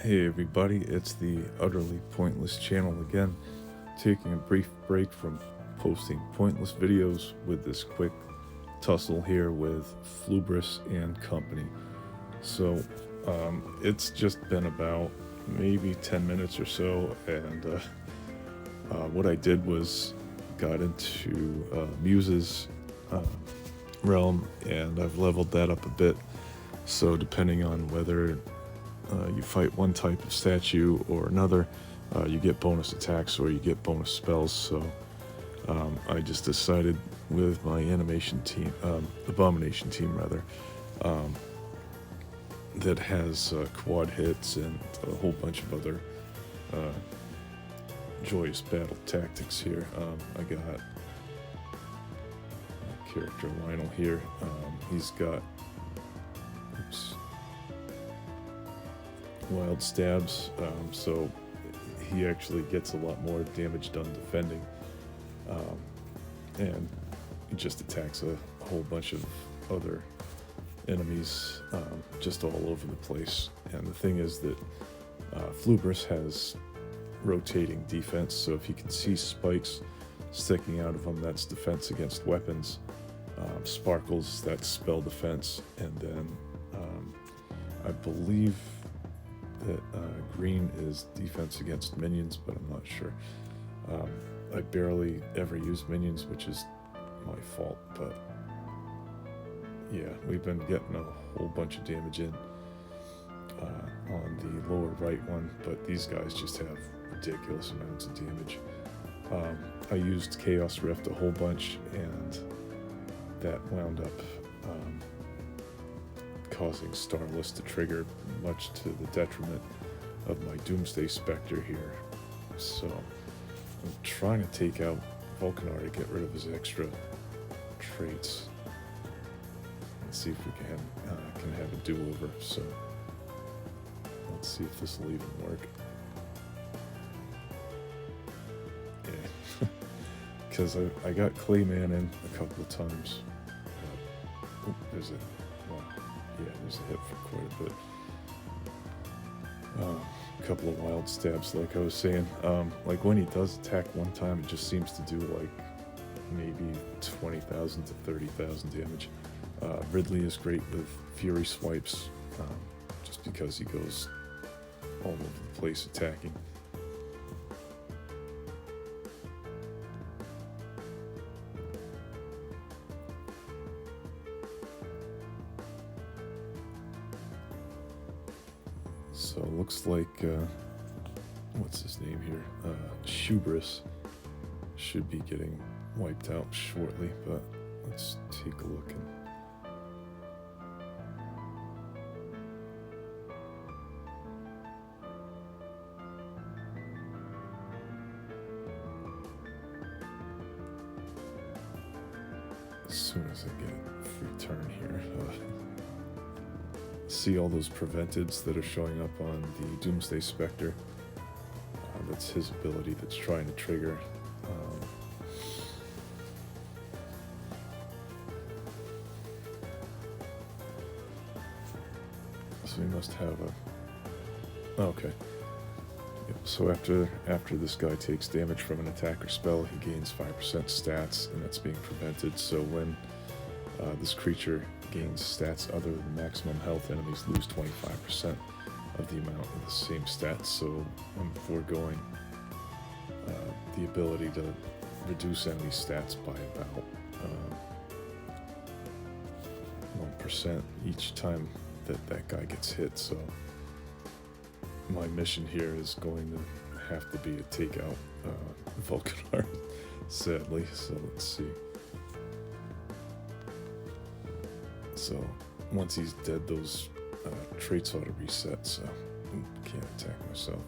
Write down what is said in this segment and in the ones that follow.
Hey everybody, it's the Utterly Pointless channel again, taking a brief break from posting pointless videos with this quick tussle here with Flubris and company. So, it's just been about maybe 10 minutes or so, and what I did was got into Muse's realm, and I've leveled that up a bit. So depending on whether you fight one type of statue or another, you get bonus attacks or you get bonus spells. So I just decided with my animation team, Abomination team rather, that has quad hits and a whole bunch of other joyous battle tactics here. I got character Lionel here. He's got wild stabs, so he actually gets a lot more damage done defending, and he just attacks a whole bunch of other enemies just all over the place. And the thing is that Flubris has rotating defense, so if you can see spikes sticking out of them, that's defense against weapons. Sparkles, that's spell defense, and then I believe that green is defense against minions, but I'm not sure. I barely ever use minions, which is my fault, but yeah, we've been getting a whole bunch of damage in on the lower right one, but these guys just have ridiculous amounts of damage. I used Chaos Rift a whole bunch, and that wound up causing Starless to trigger, much to the detriment of my Doomsday Spectre here. So I'm trying to take out Vulcanar to get rid of his extra traits and see if we can have a do-over. So let's see if this will even work. Yeah, because I got Clayman in a couple of times. Oh, there's a hit for quite a bit. A couple of wild stabs, like I was saying. Like when he does attack one time, it just seems to do like maybe 20,000 to 30,000 damage. Ridley is great with Fury swipes, just because he goes all over the place attacking. So it looks like, what's his name here? Flubris should be getting wiped out shortly, but let's take a look. As soon as I get a free turn here, see all those preventeds that are showing up on the Doomsday Spectre. That's his ability that's trying to trigger. So he must have a... Okay. Yep. So after this guy takes damage from an attack or spell, he gains 5% stats, and that's being prevented. So when this creature gains stats other than maximum health, enemies lose 25% of the amount of the same stats. So I'm foregoing the ability to reduce enemy stats by about 1% each time that guy gets hit. So my mission here is going to have to be to take out Vulcanar, sadly. So let's see. So once he's dead, those traits ought to reset, so I can't attack myself.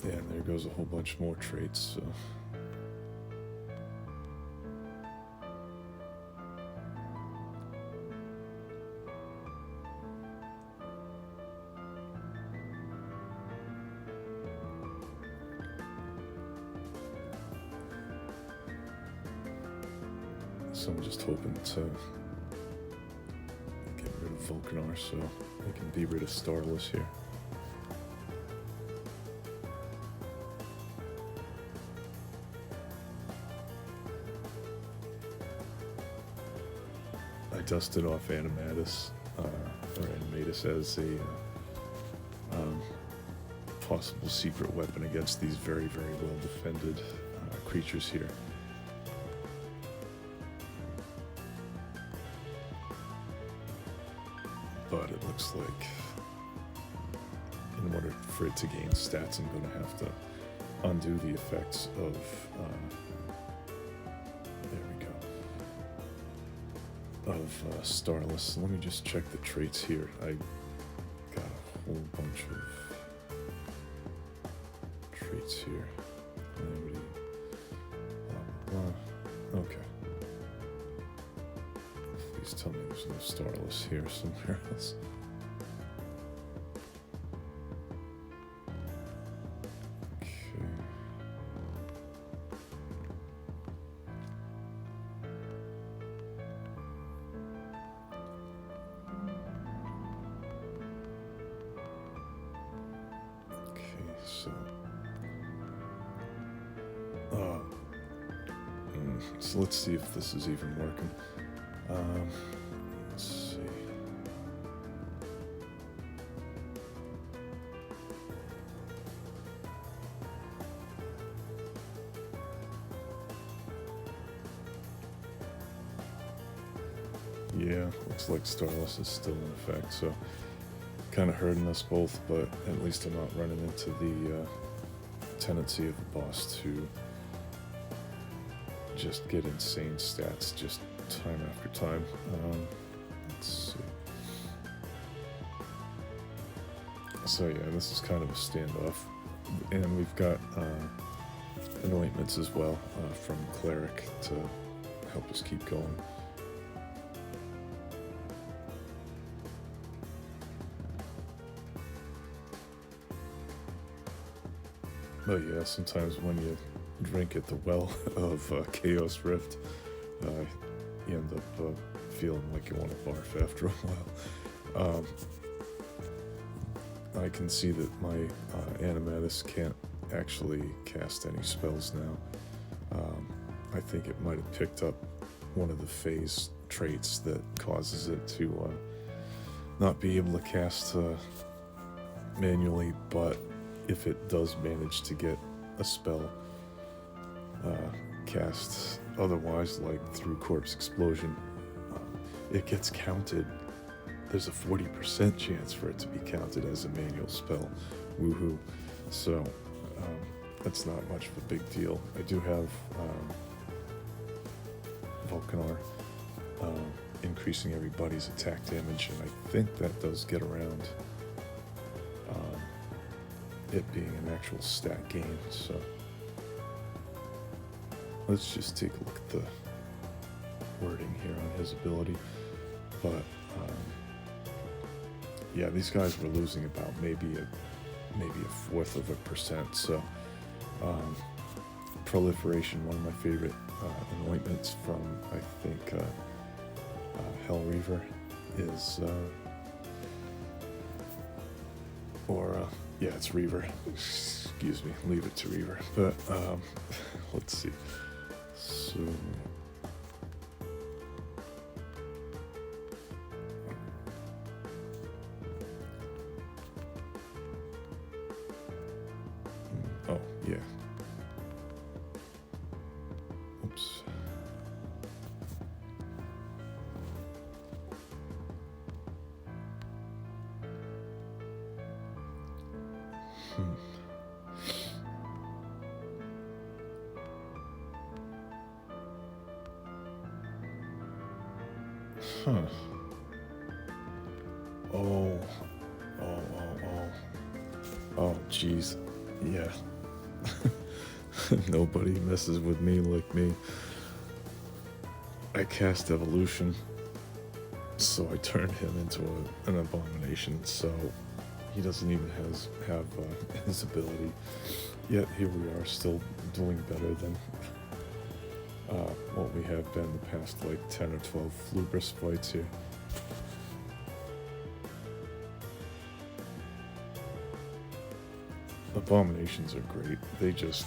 Yeah, and there goes a whole bunch more traits, so... So I'm just hoping to of Vulcanar, so we can be rid of Starless here. I dusted off Animatus, or Animatus as a possible secret weapon against these very, very well defended creatures here. But it looks like in order for it to gain stats, I'm going to have to undo the effects of, there we go, of Starless. Let me just check the traits here. I got a whole bunch of traits here. Okay. Please tell me there's no Starless here somewhere else. Okay. Okay, so so let's see if this is even working. Let's see. Yeah, looks like Starless is still in effect, so kind of hurting us both, but at least I'm not running into the tendency of the boss to just get insane stats just time after time. Let's see. So yeah, this is kind of a standoff, and we've got anointments as well from Cleric to help us keep going. But yeah, sometimes when you drink at the well of Chaos Rift, you end up feeling like you want to barf after a while. I can see that my Animatus can't actually cast any spells now. I think it might have picked up one of the phase traits that causes it to not be able to cast manually, but if it does manage to get a spell cast otherwise, like through Corpse Explosion, it gets counted. There's a 40% chance for it to be counted as a manual spell. Woohoo. So that's not much of a big deal. I do have Vulcanar increasing everybody's attack damage, and I think that does get around it being an actual stat gain. So let's just take a look at the wording here on his ability. But yeah, these guys were losing about maybe a 1/4%. So proliferation, one of my favorite anointments from, I think, Hell Reaver is yeah, it's Reaver. Excuse me, leave it to Reaver. But let's see. So oh yeah. Oops. Huh. Oh, jeez. Yeah. Nobody messes with me like me. I cast Evolution, so I turned him into an Abomination, so he doesn't even have his ability. Yet here we are, still doing better than what we have been the past like 10 or 12 Flubris fights here. Abominations are great. They just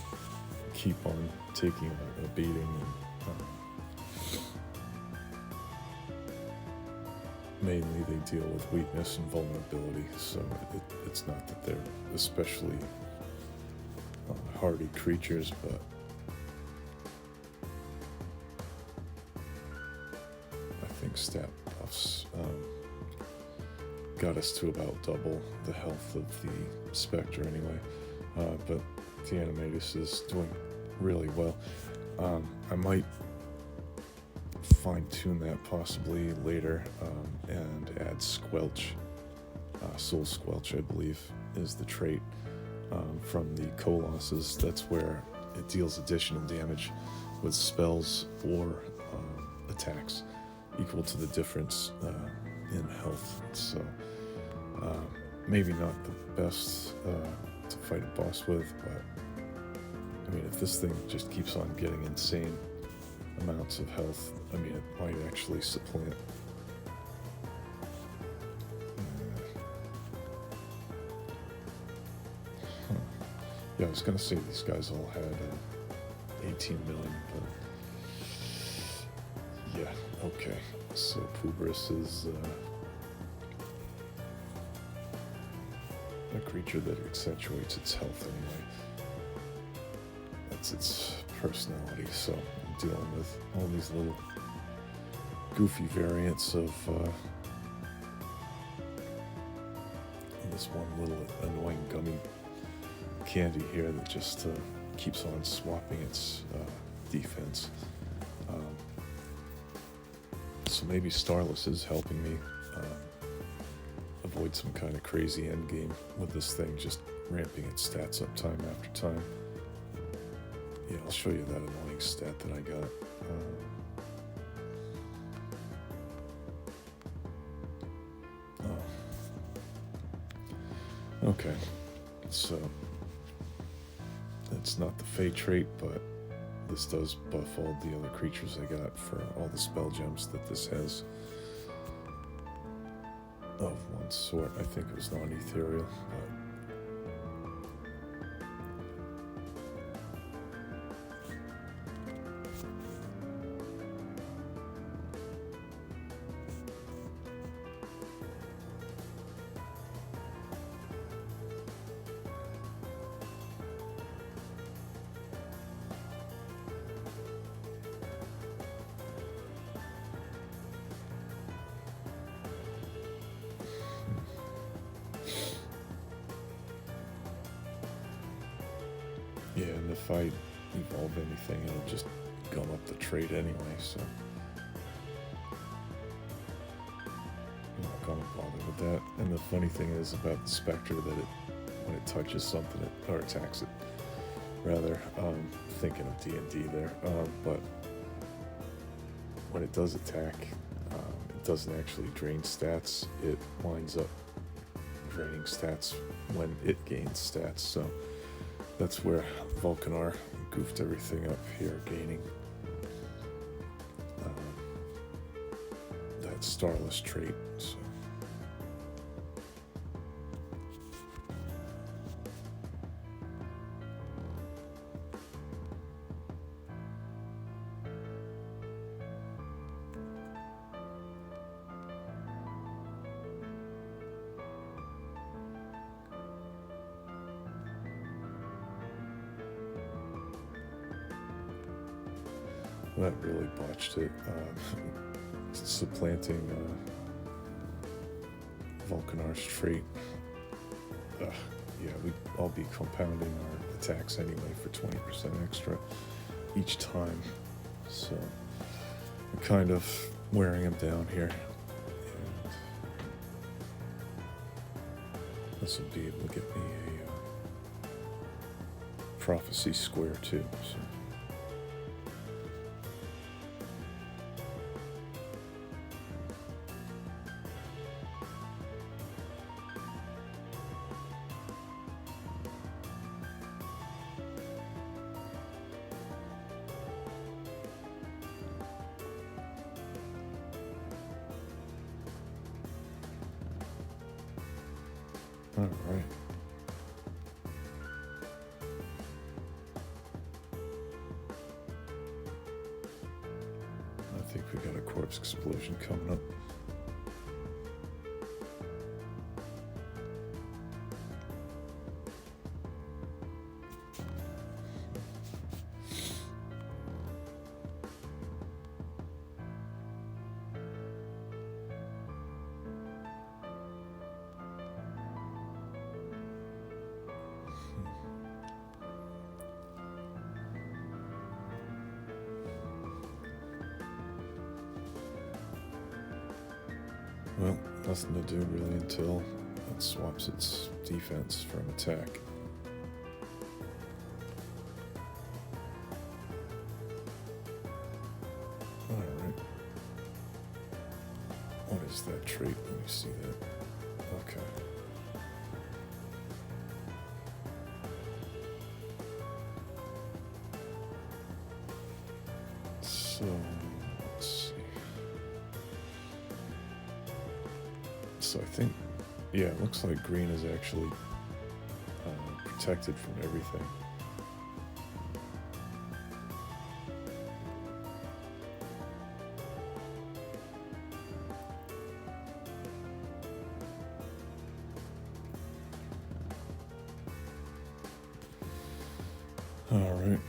keep on taking a beating, and mainly they deal with weakness and vulnerability, so it's not that they're especially hardy creatures, but I think stat buffs got us to about double the health of the Spectre anyway, but the Animatus is doing really well. I might fine-tune that possibly later, and add Squelch. Soul Squelch, I believe, is the trait from the Colossus. That's where it deals additional damage with spells or attacks equal to the difference in health. So maybe not the best to fight a boss with, but I mean, if this thing just keeps on getting insane amounts of health, I mean, it might actually supplant. Yeah, I was gonna say these guys all had 18 million, but yeah, okay. So Flubris is a creature that accentuates its health anyway. That's its personality, so I'm dealing with all these little goofy variants of this one little annoying gummy candy here that just keeps on swapping its defense. So maybe Starless is helping me avoid some kind of crazy endgame with this thing, just ramping its stats up time after time. Yeah, I'll show you that annoying stat that I got. Okay, so it's not the Fey trait, but this does buff all the other creatures I got for all the spell gems that this has of one sort. I think it was non-ethereal, but yeah, and if I evolve anything, it'll just gum up the trait anyway, so I'm not gonna bother with that. And the funny thing is about the Spectre that when it touches something, or attacks it, rather, thinking of D&D there, but when it does attack, it doesn't actually drain stats. It winds up draining stats when it gains stats, so that's where Vulcanar goofed everything up here, gaining that Starless trait. So. That really botched it. Supplanting Vulcanar's trait. Yeah, we'd all be compounding our attacks anyway for 20% extra each time. So we're kind of wearing him down here. And this will be able to get me a prophecy square too. So. All right. corpse explosion coming up. Well, nothing to do really until it swaps its defense for an attack. Alright. What is that trait? Let me see that. Okay. So, let's see. So I think, yeah, it looks like green is actually protected from everything. All right.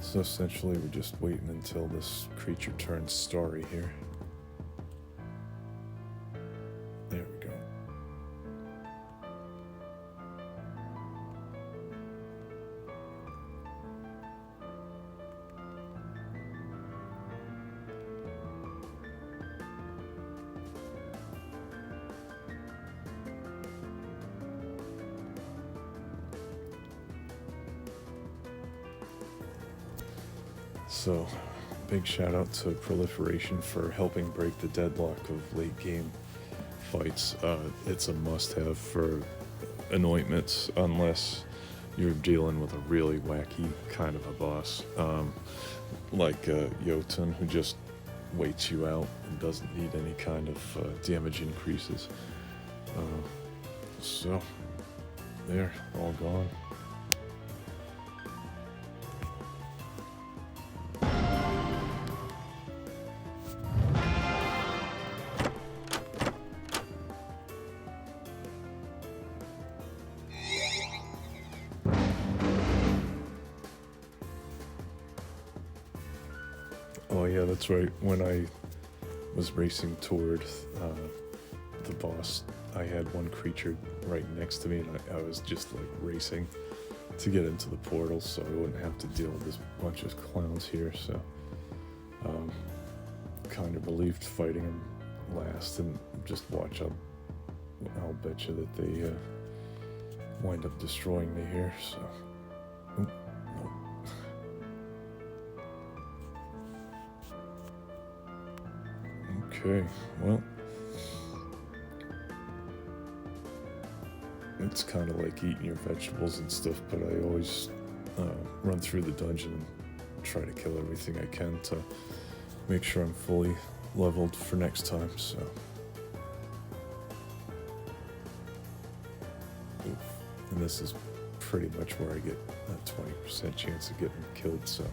So essentially we're just waiting until this creature turns starry here. There we go. So, big shout out to Proliferation for helping break the deadlock of late game fights. It's a must-have for anointments unless you're dealing with a really wacky kind of a boss, like Jotun, who just waits you out and doesn't need any kind of damage increases. So, there, all gone. Oh yeah, that's right. When I was racing toward the boss, I had one creature right next to me, and I was just like racing to get into the portal so I wouldn't have to deal with this bunch of clowns here. So, kind of relieved fighting them last, and just watch out. I'll bet you that they wind up destroying me here. So, nope. Okay, well, it's kind of like eating your vegetables and stuff, but I always run through the dungeon and try to kill everything I can to make sure I'm fully leveled for next time, so. Oof. And this is pretty much where I get a 20% chance of getting killed, so.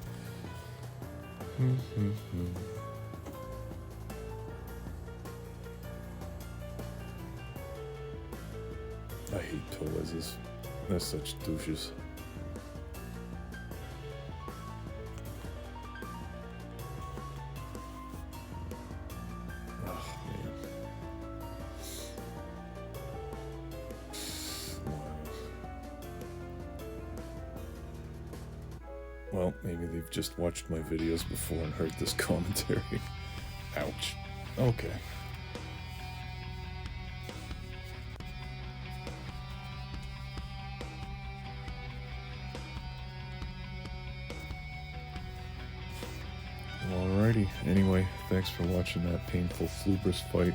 I hate Pillwizes. They're such douches. Oh, man. Wow. Well, maybe they've just watched my videos before and heard this commentary. Ouch. Okay. Alrighty, anyway, thanks for watching that painful Flubris fight.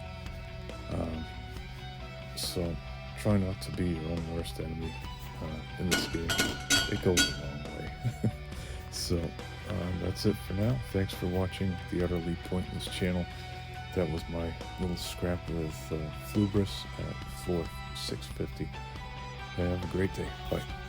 So, try not to be your own worst enemy in this game. It goes a long way. So, That's it for now. Thanks for watching the Utterly Pointless channel. That was my little scrap with Flubris at floor 650. Have a great day. Bye.